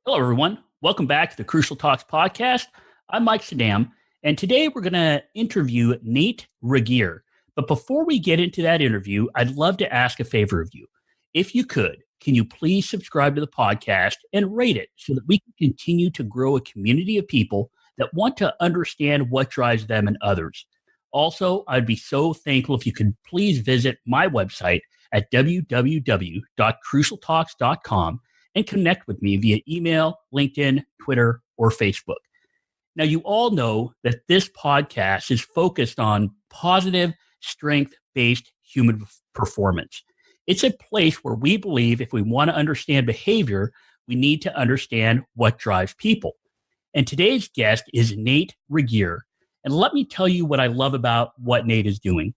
Hello, everyone. Welcome back to the Crucial Talks podcast. I'm Mike Saddam, and today we're going to interview Nate Regier. But before we get into that interview, I'd love to ask a favor of you. If you could, can you please subscribe to the podcast and rate it so that we can continue to grow a community of people that want to understand what drives them and others? Also, I'd be so thankful if you could please visit my website at www.crucialtalks.com and connect with me via email, LinkedIn, Twitter, or Facebook. Now, you all know that this podcast is focused on positive, strength-based human performance. It's a place where we believe if we want to understand behavior, we need to understand what drives people. And today's guest is Nate Regier. And let me tell you what I love about what Nate is doing.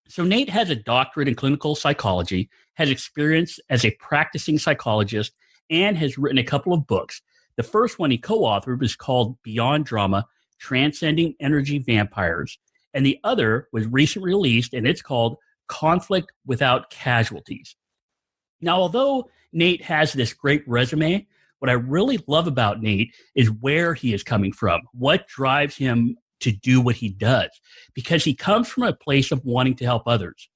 So Nate has a doctorate in clinical psychology, has experience as a practicing psychologist, and has written a couple of books. The first one he co-authored was called Beyond Drama, Transcending Energy Vampires. And the other was recently released, and it's called Conflict Without Casualties. Now, although Nate has this great resume, what I really love about Nate is where he is coming from, what drives him to do what he does, because he comes from a place of wanting to help others.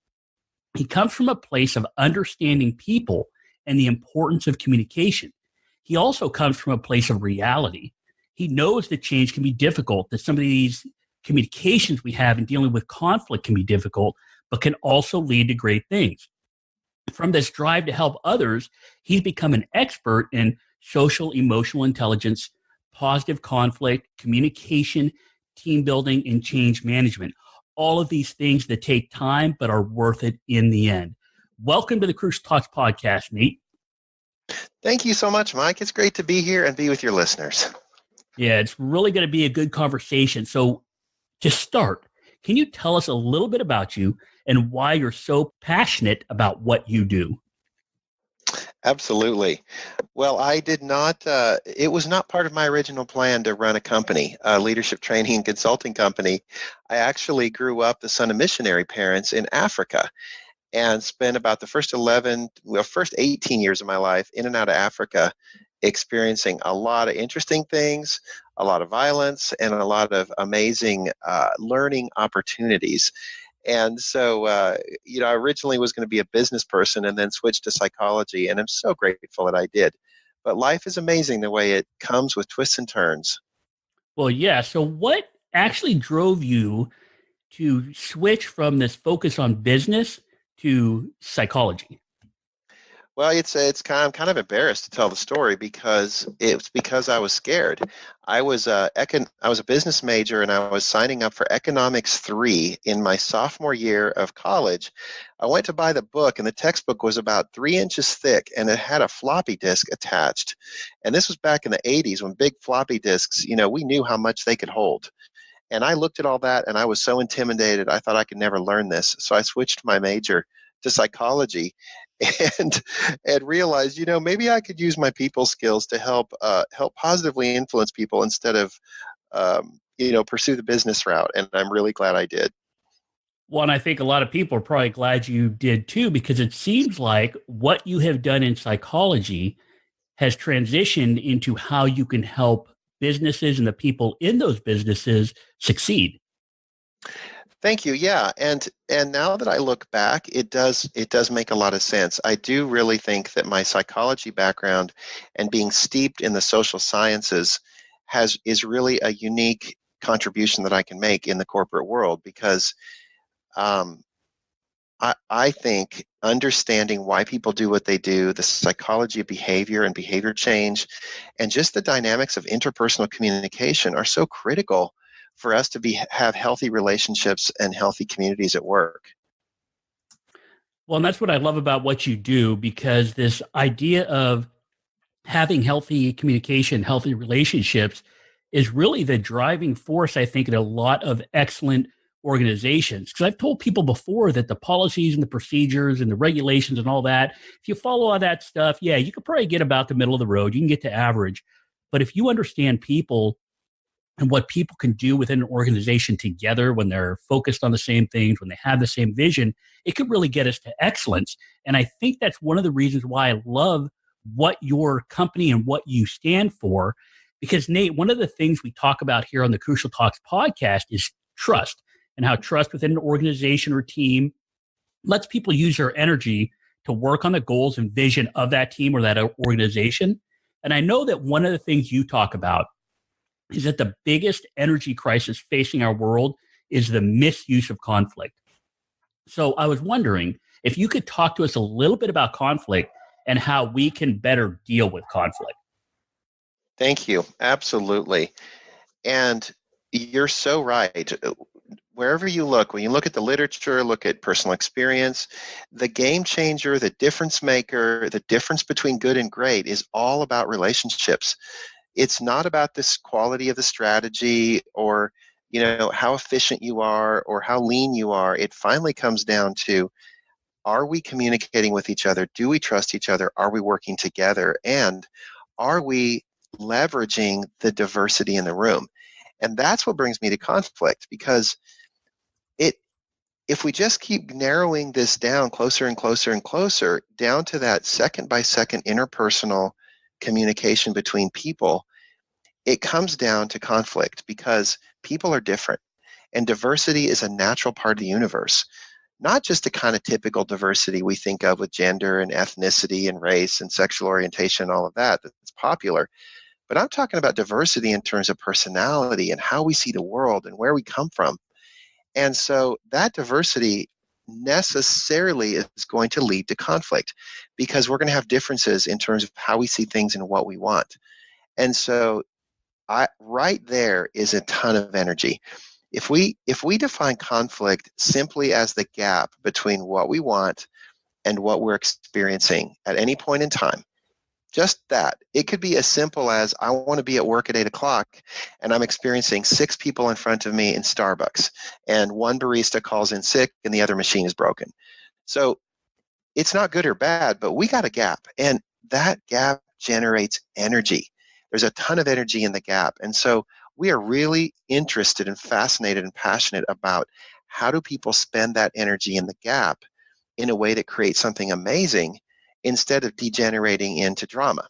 He comes from a place of understanding people and the importance of communication. He also comes from a place of reality. He knows that change can be difficult, that some of these communications we have in dealing with conflict can be difficult, but can also lead to great things. From this drive to help others, he's become an expert in social emotional intelligence, positive conflict, communication, team building, and change management. All of these things that take time but are worth it in the end. Welcome to the Crucial Talks podcast, Nate. Thank you so much, Mike. It's great to be here and be with your listeners. Yeah, it's really going to be a good conversation. So to start, can you tell us a little bit about you and why you're so passionate about what you do? Absolutely. Well, I did not, it was not part of my original plan to run a company, a leadership training and consulting company. I actually grew up the son of missionary parents in Africa and spent about the first 18 years of my life in and out of Africa, experiencing a lot of interesting things, a lot of violence, and a lot of amazing learning opportunities. And so, I originally was going to be a business person and then switched to psychology, and I'm so grateful that I did. But life is amazing the way it comes with twists and turns. Well, yeah. So what actually drove you to switch from this focus on business to psychology? Well, I'm kind of embarrassed to tell the story because I was scared. I was a business major and I was signing up for Economics 3 in my sophomore year of college. I went to buy the book and the textbook was about 3 inches thick and it had a floppy disk attached. And this was back in the 80s when big floppy disks, we knew how much they could hold. And I looked at all that and I was so intimidated. I thought I could never learn this. So I switched my major to psychology and realized, maybe I could use my people skills to help positively influence people instead of, pursue the business route. And I'm really glad I did. Well, and I think a lot of people are probably glad you did too, because it seems like what you have done in psychology has transitioned into how you can help businesses and the people in those businesses succeed. Thank you. Yeah, and now that I look back, it does make a lot of sense. I do really think that my psychology background and being steeped in the social sciences is really a unique contribution that I can make in the corporate world because I think understanding why people do what they do, the psychology of behavior and behavior change, and just the dynamics of interpersonal communication are so critical for us to have healthy relationships and healthy communities at work. Well, and that's what I love about what you do, because this idea of having healthy communication, healthy relationships is really the driving force, I think, in a lot of excellent organizations. Because I've told people before that the policies and the procedures and the regulations and all that, if you follow all that stuff, yeah, you could probably get about the middle of the road. You can get to average. But if you understand people and what people can do within an organization together when they're focused on the same things, when they have the same vision, it could really get us to excellence. And I think that's one of the reasons why I love what your company and what you stand for. Because Nate, one of the things we talk about here on the Crucial Talks podcast is trust, and how trust within an organization or team lets people use their energy to work on the goals and vision of that team or that organization. And I know that one of the things you talk about is that the biggest energy crisis facing our world is the misuse of conflict. So I was wondering if you could talk to us a little bit about conflict and how we can better deal with conflict. Thank you. Absolutely. And you're so right. Wherever you look, when you look at the literature, look at personal experience, the game changer, the difference maker, the difference between good and great is all about relationships. It's not about this quality of the strategy or how efficient you are or how lean you are. It finally comes down to, are we communicating with each other? Do we trust each other? Are we working together? And are we leveraging the diversity in the room? And that's what brings me to conflict, because if we just keep narrowing this down closer and closer and closer down to that second by second interpersonal communication between people, it comes down to conflict, because people are different and diversity is a natural part of the universe. Not just the kind of typical diversity we think of with gender and ethnicity and race and sexual orientation, all of that that's popular. But I'm talking about diversity in terms of personality and how we see the world and where we come from. And so that diversity necessarily is going to lead to conflict, because we're going to have differences in terms of how we see things and what we want. And so right there is a ton of energy. If we define conflict simply as the gap between what we want and what we're experiencing at any point in time, just that. It could be as simple as, I want to be at work at 8 o'clock and I'm experiencing 6 people in front of me in Starbucks, and one barista calls in sick and the other machine is broken. So it's not good or bad, but we got a gap, and that gap generates energy. There's a ton of energy in the gap. And so we are really interested and fascinated and passionate about, how do people spend that energy in the gap in a way that creates something amazing, instead of degenerating into drama.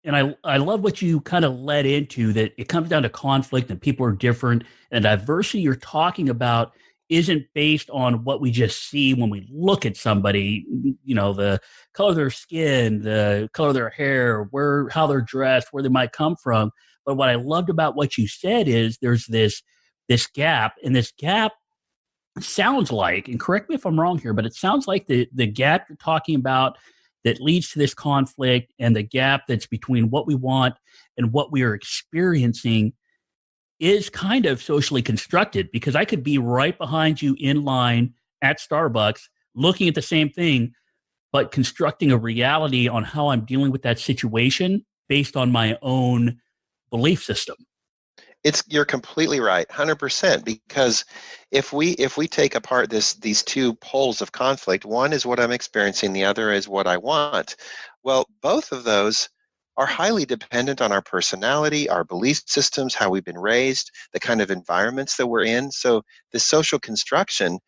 And I love what you kind of led into, that it comes down to conflict and people are different. And diversity you're talking about isn't based on what we just see when we look at somebody, the color of their skin, the color of their hair, how they're dressed, where they might come from. But what I loved about what you said is there's this gap, and this gap sounds like, and correct me if I'm wrong here, but it sounds like the gap you're talking about that leads to this conflict, and the gap that's between what we want and what we are experiencing, is kind of socially constructed, because I could be right behind you in line at Starbucks looking at the same thing, but constructing a reality on how I'm dealing with that situation based on my own belief system. You're completely right, 100%. Because if we take apart these two poles of conflict, one is what I'm experiencing, the other is what I want. Well, both of those are highly dependent on our personality, our belief systems, how we've been raised, the kind of environments that we're in. So the social construction,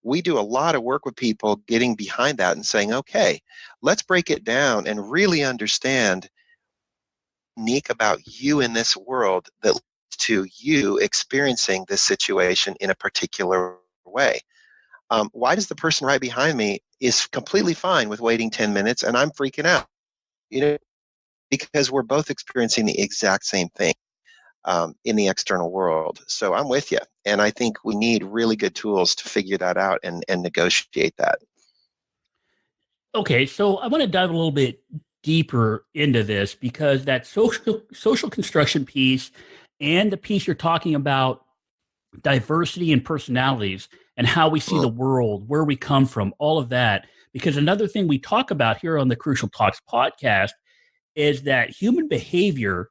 we do a lot of work with people getting behind that and saying, okay, let's break it down and really understand, Nick, about you in this world that leads to you experiencing this situation in a particular way. Why does the person right behind me is completely fine with waiting 10 minutes and I'm freaking out? Because we're both experiencing the exact same thing in the external world. So I'm with you. And I think we need really good tools to figure that out and negotiate that. Okay, so I want to dive a little bit deeper into this, because that social construction piece and the piece you're talking about, diversity and personalities and how we see the world, where we come from, all of that. Because another thing we talk about here on the Crucial Talks podcast is that human behavior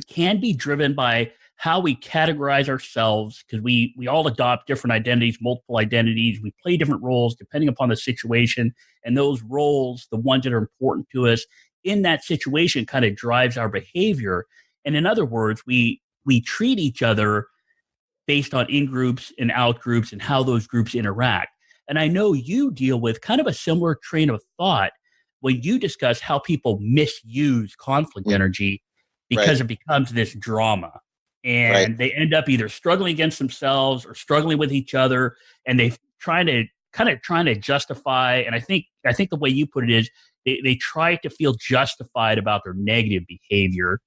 can be driven by how we categorize ourselves, because we all adopt different identities, multiple identities. We play different roles depending upon the situation, and those roles, the ones that are important to us in that situation, kind of drives our behavior. And in other words, we treat each other based on in groups and out groups and how those groups interact. And I know you deal with kind of a similar train of thought, when you discuss how people misuse conflict energy because Right. it becomes this drama. Right. And they end up either struggling against themselves or struggling with each other, and they trying to justify. And I think the way you put it is they try to feel justified about their negative behavior.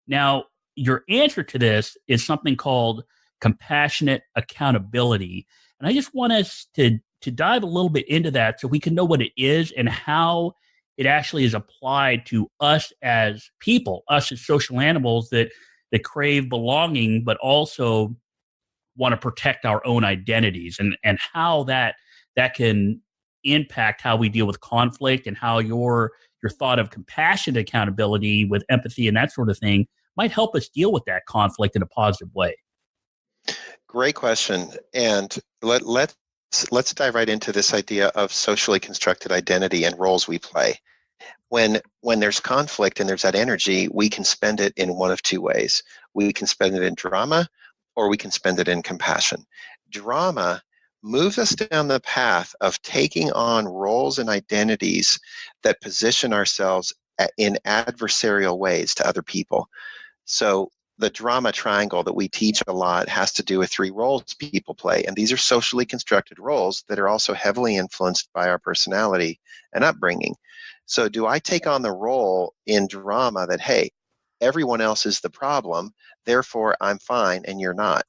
Now, your answer to this is something called compassionate accountability. And I just want us to dive a little bit into that so we can know what it is and how it actually is applied to us as people, us as social animals that crave belonging, but also want to protect our own identities, and how that can impact how we deal with conflict, and how your thought of compassionate accountability with empathy and that sort of thing might help us deal with that conflict in a positive way. Great question. And let's dive right into this idea of socially constructed identity and roles we play. When there's conflict and there's that energy, we can spend it in one of two ways. We can spend it in drama, or we can spend it in compassion. Drama moves us down the path of taking on roles and identities that position ourselves in adversarial ways to other people. So the drama triangle that we teach a lot has to do with three roles people play. And these are socially constructed roles that are also heavily influenced by our personality and upbringing. So do I take on the role in drama that, hey, everyone else is the problem, therefore I'm fine and you're not?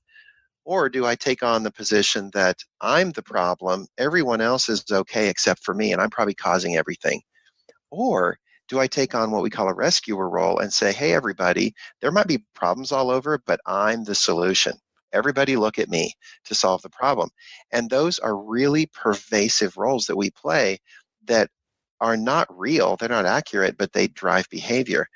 Or do I take on the position that I'm the problem, everyone else is okay except for me, and I'm probably causing everything? Or do I take on what we call a rescuer role and say, hey, everybody, there might be problems all over, but I'm the solution. Everybody look at me to solve the problem. And those are really pervasive roles that we play that are not real, they're not accurate, but they drive behavior.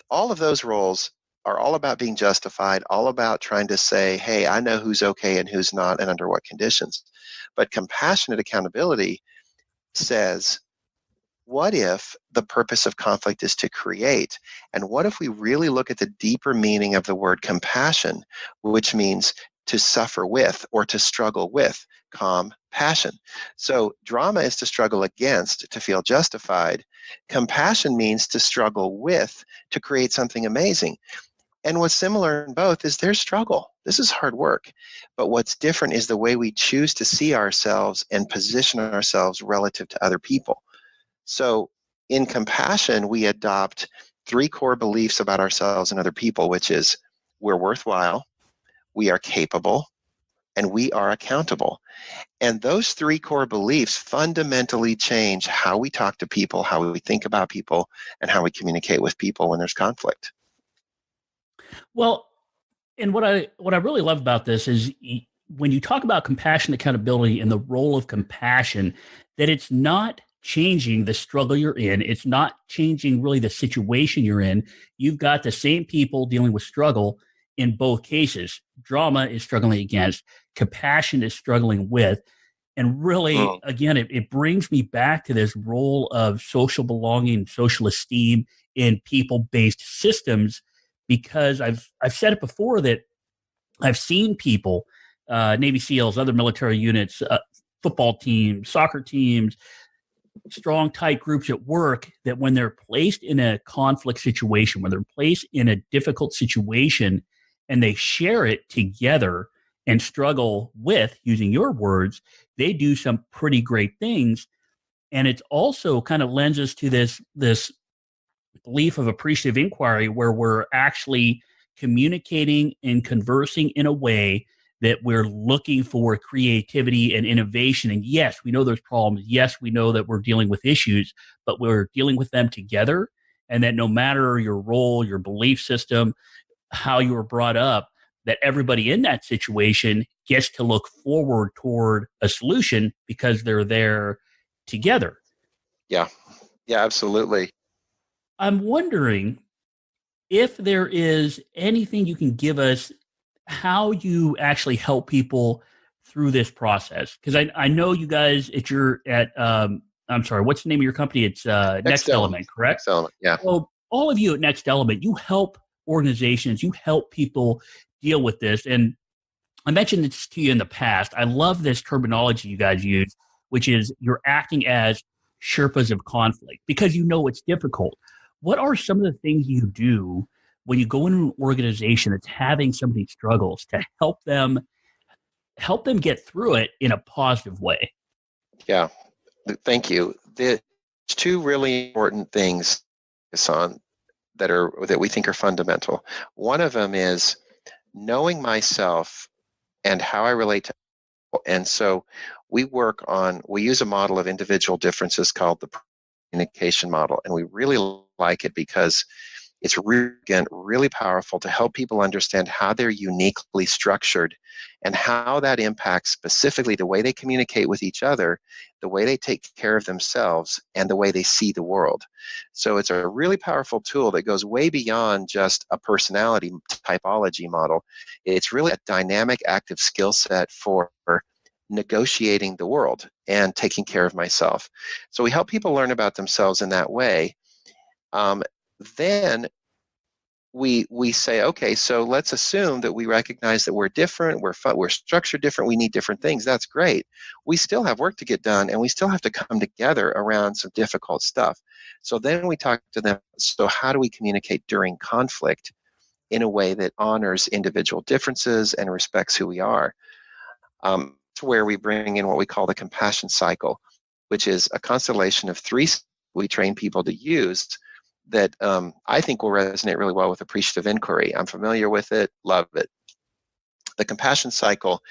All of those roles are all about being justified, all about trying to say, hey, I know who's okay and who's not and under what conditions. But compassionate accountability says, what if the purpose of conflict is to create? And what if we really look at the deeper meaning of the word compassion, which means to suffer with or to struggle with, calm passion. So drama is to struggle against, to feel justified. Compassion means to struggle with, to create something amazing. And what's similar in both is there's struggle. This is hard work. But what's different is the way we choose to see ourselves and position ourselves relative to other people. So in compassion, we adopt three core beliefs about ourselves and other people, which is we're worthwhile, we are capable, and we are accountable. And those three core beliefs fundamentally change how we talk to people, how we think about people, and how we communicate with people when there's conflict. Well, and what I really love about this is when you talk about compassion, accountability, and the role of compassion, that it's not changing the struggle you're in. It's not changing really the situation you're in. You've got the same people dealing with struggle in both cases. Drama is struggling against, compassion is struggling with. And really, again, it brings me back to this role of social belonging, social esteem in people-based systems, because I've said it before that I've seen people, Navy SEALs, other military units, football teams, soccer teams, strong, tight groups at work, that when they're placed in a conflict situation, when they're placed in a difficult situation, and they share it together and struggle with, using your words, they do some pretty great things. And it also kind of lends us to this belief of appreciative inquiry, where we're actually communicating and conversing in a way that we're looking for creativity and innovation. And yes, we know there's problems. Yes, we know that we're dealing with issues, but we're dealing with them together. And that no matter your role, your belief system, how you were brought up, that everybody in that situation gets to look forward toward a solution because they're there together. Yeah. Yeah, absolutely. I'm wondering if there is anything you can give us, how you actually help people through this process. Because I know you guys I'm sorry, what's the name of your company? It's Next Element, correct? Next Element, yeah. So all of you at Next Element, you help organizations, you help people deal with this. And I mentioned this to you in the past. I love this terminology you guys use, which is you're acting as Sherpas of conflict because you know it's difficult. What are some of the things you do when you go into an organization that's having some of these struggles to help them get through it in a positive way? Yeah, thank you. There's two really important things, Hassan, that we think are fundamental. One of them is knowing myself and how I relate to people. And so we use a model of individual differences called the communication model, and we really like it because it's really, again, really powerful to help people understand how they're uniquely structured and how that impacts specifically the way they communicate with each other, the way they take care of themselves, and the way they see the world. So it's a really powerful tool that goes way beyond just a personality typology model. It's really a dynamic, active skill set for negotiating the world and taking care of myself. So we help people learn about themselves in that way. Then we say, okay, so let's assume that we recognize that we're different, we're structured different, we need different things. That's great. We still have work to get done, and we still have to come together around some difficult stuff. So then we talk to them, so how do we communicate during conflict in a way that honors individual differences and respects who we are? It's where we bring in what we call the compassion cycle, which is a constellation of three we train people to use that I think will resonate really well with appreciative inquiry. I'm familiar with it, love it. The compassion cycle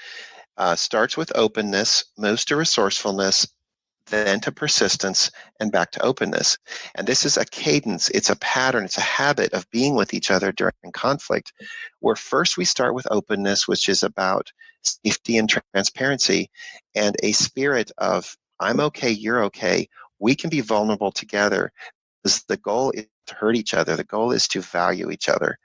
starts with openness, moves to resourcefulness, then to persistence, and back to openness. And this is a cadence, it's a pattern, it's a habit of being with each other during conflict, where first we start with openness, which is about safety and transparency, and a spirit of, I'm okay, you're okay, we can be vulnerable together. Because the goal is to hurt each other. The goal is to value each other.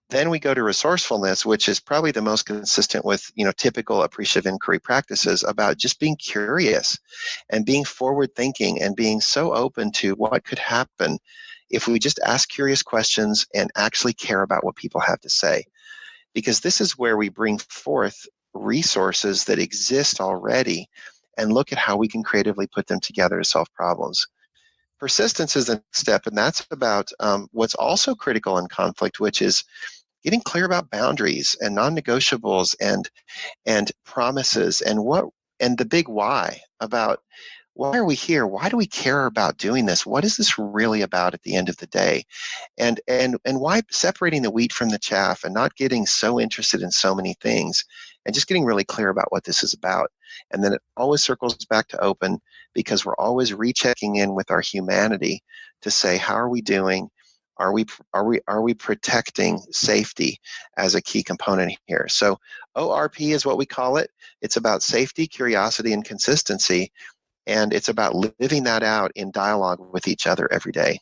Then we go to resourcefulness, which is probably the most consistent with typical appreciative inquiry practices about just being curious and being forward thinking and being so open to what could happen if we just ask curious questions and actually care about what people have to say. Because this is where we bring forth resources that exist already and look at how we can creatively put them together to solve problems. Persistence is the next step, and that's about what's also critical in conflict, which is getting clear about boundaries and non-negotiables and promises and the big why about why are we here? Why do we care about doing this? What is this really about at the end of the day? And why separating the wheat from the chaff and not getting so interested in so many things and just getting really clear about what this is about. And then it always circles back to open because we're always rechecking in with our humanity to say, how are we doing? Are we protecting safety as a key component here? So ORP is what we call it. It's about safety, curiosity, and consistency. And it's about living that out in dialogue with each other every day.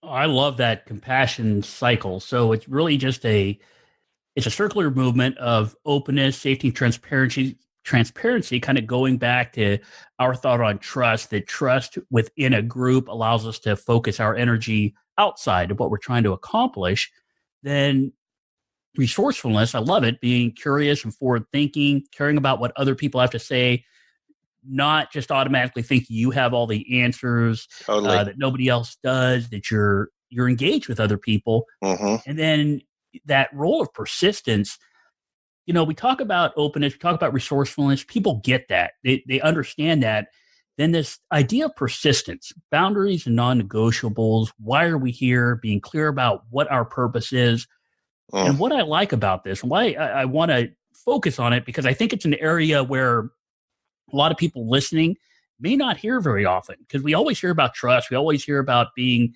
I love that compassion cycle. So it's really just it's a circular movement of openness, safety, transparency, kind of going back to our thought on trust, that trust within a group allows us to focus our energy outside of what we're trying to accomplish. Then resourcefulness, I love it, being curious and forward thinking, caring about what other people have to say, not just automatically think you have all the answers, Totally. that nobody else does, that you're engaged with other people. Mm-hmm. And then that role of persistence, we talk about openness, we talk about resourcefulness, people get that. They understand that. Then this idea of persistence, boundaries and non-negotiables, why are we here, being clear about what our purpose is. And what I like about this, why I want to focus on it, because I think it's an area where a lot of people listening may not hear very often, because we always hear about trust. We always hear about being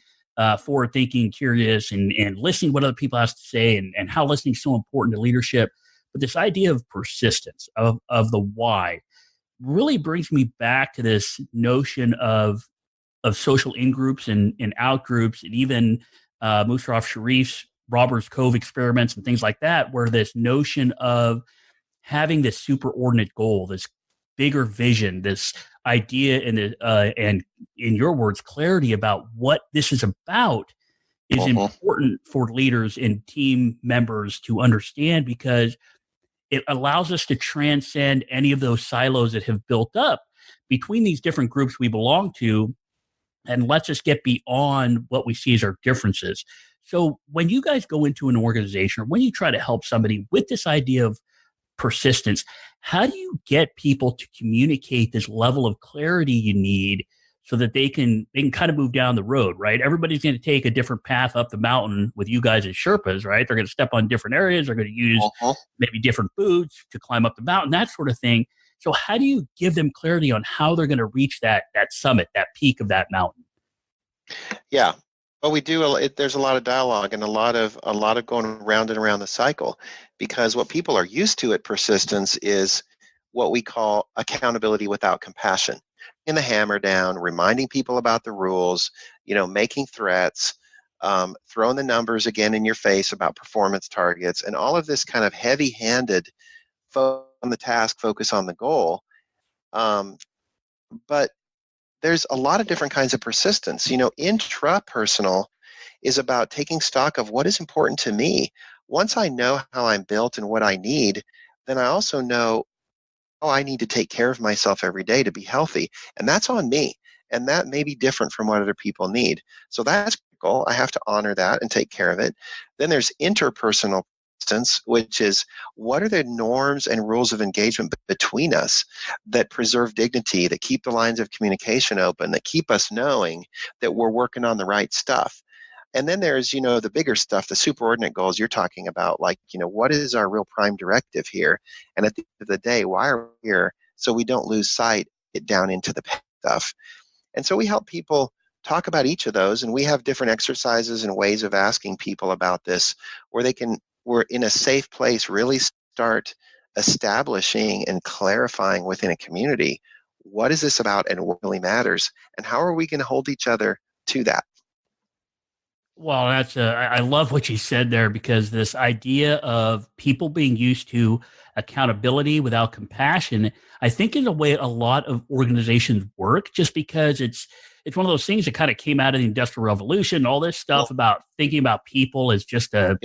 forward thinking, curious, and listening to what other people have to say, and how listening is so important to leadership. But this idea of persistence, of the why, really brings me back to this notion of social in-groups and out-groups, and even Musharraf Sharif's Robbers Cove experiments and things like that, where this notion of having this superordinate goal, this bigger vision, this idea, and in your words, clarity about what this is about is important for leaders and team members to understand, because it allows us to transcend any of those silos that have built up between these different groups we belong to, and let's just get beyond what we see as our differences. So when you guys go into an organization or when you try to help somebody with this idea of persistence, how do you get people to communicate this level of clarity you need so that they can kind of move down the road, right? Everybody's going to take a different path up the mountain with you guys as Sherpas, right? They're going to step on different areas. They're going to use Uh-huh. maybe different boots to climb up the mountain, that sort of thing. So how do you give them clarity on how they're going to reach that summit, that peak of that mountain? Yeah. Well, we do. There's a lot of dialogue and a lot of going around and around the cycle, because what people are used to at persistence is what we call accountability without compassion. In the hammer down, reminding people about the rules, making threats, throwing the numbers again in your face about performance targets, and all of this kind of heavy-handed focus on the task, focus on the goal. But there's a lot of different kinds of persistence. Intrapersonal is about taking stock of what is important to me. Once I know how I'm built and what I need, then I also know, oh, I need to take care of myself every day to be healthy. And that's on me. And that may be different from what other people need. So that's critical. I have to honor that and take care of it. Then there's interpersonal persistence, which is what are the norms and rules of engagement between us that preserve dignity, that keep the lines of communication open, that keep us knowing that we're working on the right stuff. And then there's, the bigger stuff, the superordinate goals you're talking about, like, what is our real prime directive here? And at the end of the day, why are we here? So we don't lose sight, get down into the stuff. And so we help people talk about each of those, and we have different exercises and ways of asking people about this where we're in a safe place, really start establishing and clarifying within a community, what is this about and what really matters? And how are we going to hold each other to that? Well, I love what you said there, because this idea of people being used to accountability without compassion, I think in a way a lot of organizations work, just because it's one of those things that kind of came out of the Industrial Revolution, all this stuff about thinking about people as just Yep.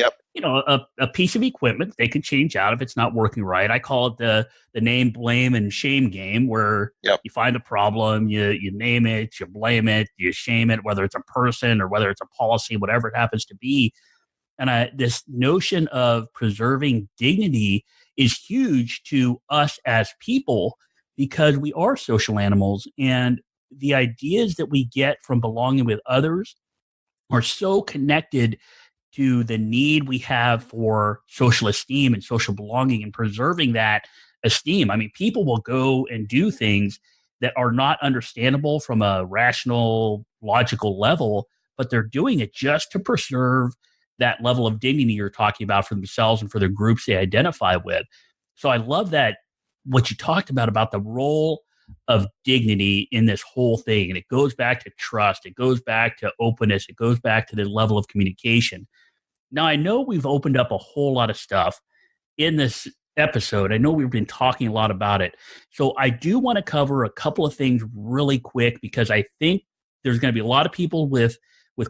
a piece of equipment they can change out if it's not working right. I call it the name, blame, and shame game, where Yep. you find a problem, you name it, you blame it, you shame it, whether it's a person or whether it's a policy, whatever it happens to be. And this notion of preserving dignity is huge to us as people, because we are social animals, and the ideas that we get from belonging with others are so connected to the need we have for social esteem and social belonging and preserving that esteem. I mean, people will go and do things that are not understandable from a rational, logical level, but they're doing it just to preserve that level of dignity you're talking about for themselves and for the groups they identify with. So I love that what you talked about the role of dignity in this whole thing. And it goes back to trust, it goes back to openness, it goes back to the level of communication. Now, I know we've opened up a whole lot of stuff in this episode. I know we've been talking a lot about it. So I do want to cover a couple of things really quick, because I think there's going to be a lot of people with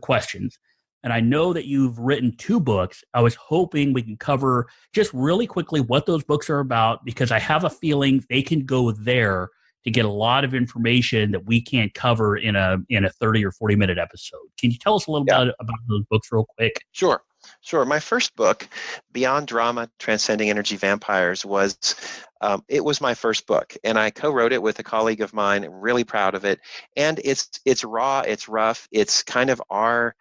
questions. And I know that you've written 2 books. I was hoping we can cover just really quickly what those books are about, because I have a feeling they can go there to get a lot of information that we can't cover in a 30 or 40-minute episode. Can you tell us a little bit about those books real quick? Sure. My first book, Beyond Drama, Transcending Energy Vampires, it was my first book, and I co-wrote it with a colleague of mine. Really proud of it. And it's raw, it's rough, it's kind of our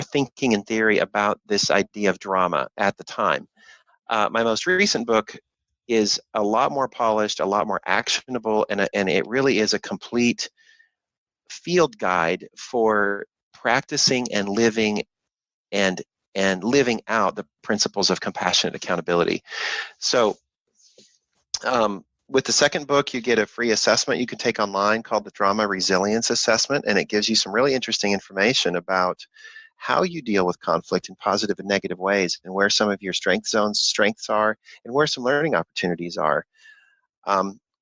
thinking and theory about this idea of drama at the time. My most recent book is a lot more polished, a lot more actionable, and it really is a complete field guide for practicing and living and living out the principles of compassionate accountability. So with the second book, you get a free assessment you can take online called the Drama Resilience Assessment, and it gives you some really interesting information about how you deal with conflict in positive and negative ways, and where some of your strengths are, and where some learning opportunities are.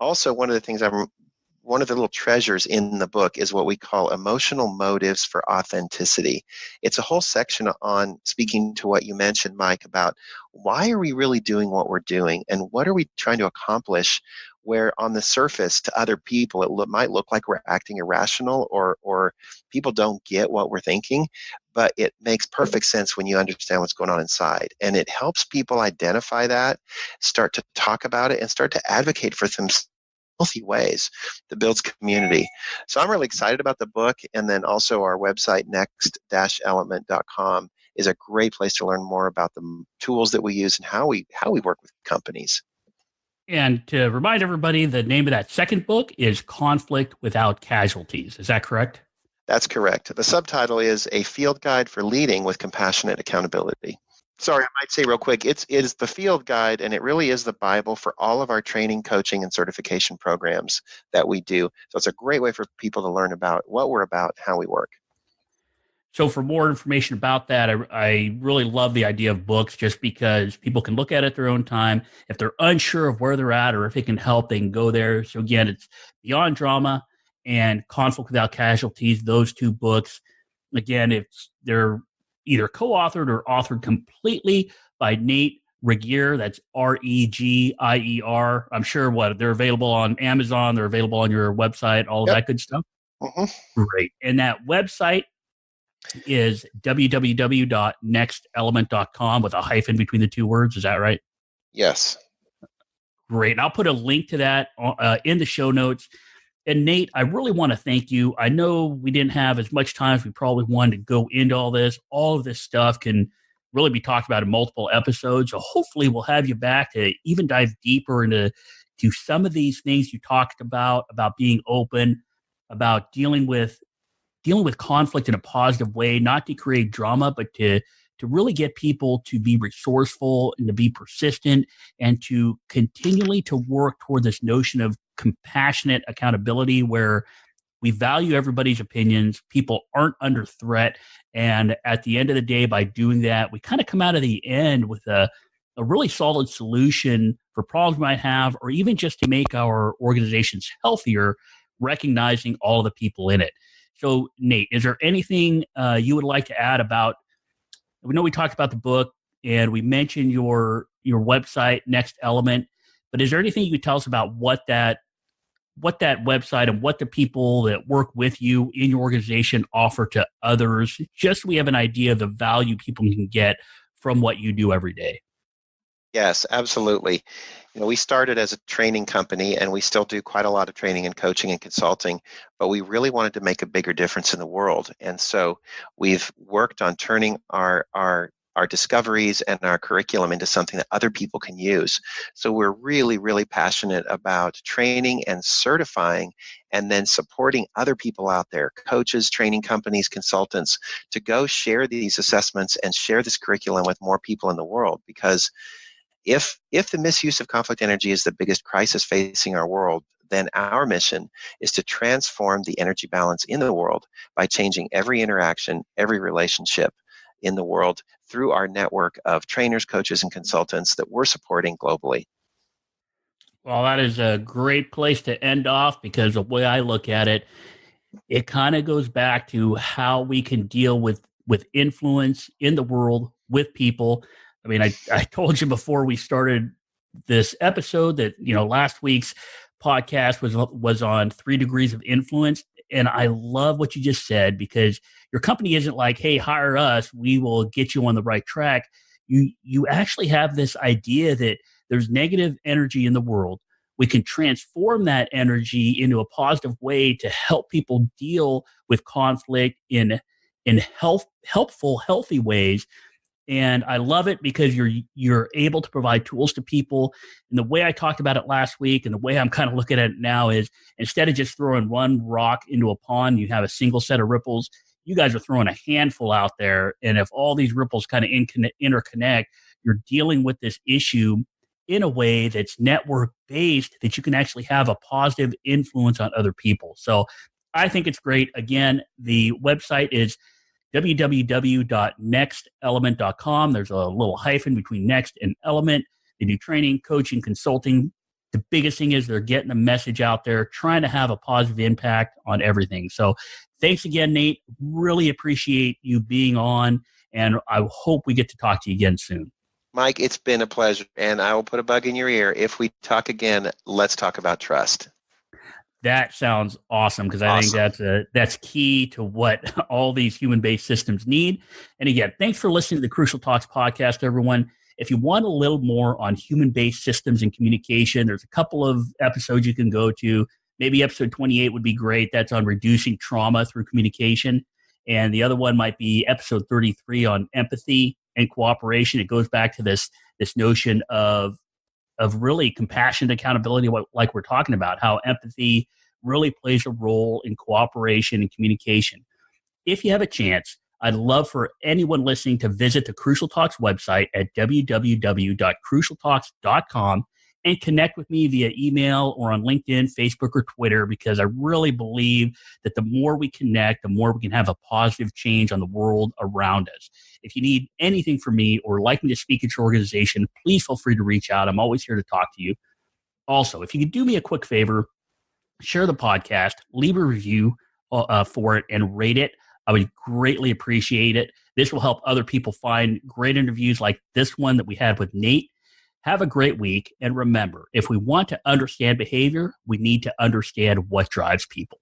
Also, one of the little treasures in the book is what we call emotional motives for authenticity. It's a whole section on speaking to what you mentioned, Mike, about why are we really doing what we're doing, and what are we trying to accomplish where on the surface to other people, might look like we're acting irrational or people don't get what we're thinking, but it makes perfect sense when you understand what's going on inside. And it helps people identify that, start to talk about it, and start to advocate for themselves healthy ways that builds community. So I'm really excited about the book. And then also our website, next-element.com, is a great place to learn more about the tools that we use and how we work with companies. And to remind everybody, the name of that second book is Conflict Without Casualties. Is that correct? That's correct. The subtitle is A Field Guide for Leading with Compassionate Accountability. Sorry, I might say real quick, it is the field guide, and it really is the Bible for all of our training, coaching, and certification programs that we do. So it's a great way for people to learn about what we're about, how we work. So for more information about that, I really love the idea of books just because people can look at it at their own time. If they're unsure of where they're at or if it can help, they can go there. So again, it's Beyond Drama and Conflict Without Casualties, those two books. Again, they're either co-authored or authored completely by Nate Regier. That's Regier. I'm sure they're available on Amazon. They're available on your website, all of that good stuff. Mm-hmm. Great. And that website is www.nextelement.com with a hyphen between the two words. Is that right? Yes. Great. And I'll put a link to that in the show notes. And Nate, I really want to thank you. I know we didn't have as much time as we probably wanted to go into all this. All of this stuff can really be talked about in multiple episodes. So hopefully we'll have you back to even dive deeper into some of these things you talked about being open, about dealing with conflict in a positive way, not to create drama, but to really get people to be resourceful and to be persistent and to continually to work toward this notion of compassionate accountability where we value everybody's opinions. People aren't under threat. And at the end of the day, by doing that, we kind of come out of the end with a really solid solution for problems we might have, or even just to make our organizations healthier, recognizing all of the people in it. So, Nate, is there anything you would like to add about? We know we talked about the book and we mentioned your website, Next Element, but is there anything you could tell us about what that website and what the people that work with you in your organization offer to others, just so we have an idea of the value people can get from what you do every day? Yes, absolutely. We started as a training company and we still do quite a lot of training and coaching and consulting, but we really wanted to make a bigger difference in the world. And so we've worked on turning our discoveries and our curriculum into something that other people can use. So we're really, really passionate about training and certifying and then supporting other people out there, coaches, training companies, consultants, to go share these assessments and share this curriculum with more people in the world. Because if the misuse of conflict energy is the biggest crisis facing our world, then our mission is to transform the energy balance in the world by changing every interaction, every relationship in the world through our network of trainers, coaches, and consultants that we're supporting globally. Well, that is a great place to end off, because the way I look at it, it kind of goes back to how we can deal with influence in the world with people. I mean, I told you before we started this episode that, last week's podcast was on 3 degrees of influence. And I love what you just said, because your company isn't like, hey, hire us, we will get you on the right track. You actually have this idea that there's negative energy in the world. We can transform that energy into a positive way to help people deal with conflict in helpful, healthy ways. And I love it because you're able to provide tools to people. And the way I talked about it last week and the way I'm kind of looking at it now is, instead of just throwing one rock into a pond, you have a single set of ripples. You guys are throwing a handful out there. And if all these ripples kind of interconnect, you're dealing with this issue in a way that's network based, that you can actually have a positive influence on other people. So I think it's great. Again, the website is www.nextelement.com. There's a little hyphen between Next and Element. They do training, coaching, consulting. The biggest thing is they're getting the message out there, trying to have a positive impact on everything. So thanks again, Nate. Really appreciate you being on, and I hope we get to talk to you again soon. Mike, it's been a pleasure, and I will put a bug in your ear. If we talk again, let's talk about trust. That sounds awesome, because I think that's key to what all these human-based systems need. And again, thanks for listening to the Crucial Talks podcast, everyone. If you want a little more on human-based systems and communication, there's a couple of episodes you can go to. Maybe episode 28 would be great. That's on reducing trauma through communication. And the other one might be episode 33 on empathy and cooperation. It goes back to this notion of really compassion and accountability, like we're talking about, how empathy really plays a role in cooperation and communication. If you have a chance, I'd love for anyone listening to visit the Crucial Talks website at www.crucialtalks.com and connect with me via email or on LinkedIn, Facebook, or Twitter, because I really believe that the more we connect, the more we can have a positive change on the world around us. If you need anything from me or like me to speak at your organization, please feel free to reach out. I'm always here to talk to you. Also, if you could do me a quick favor, share the podcast, leave a review for it, and rate it. I would greatly appreciate it. This will help other people find great interviews like this one that we had with Nate. Have a great week. And remember, if we want to understand behavior, we need to understand what drives people.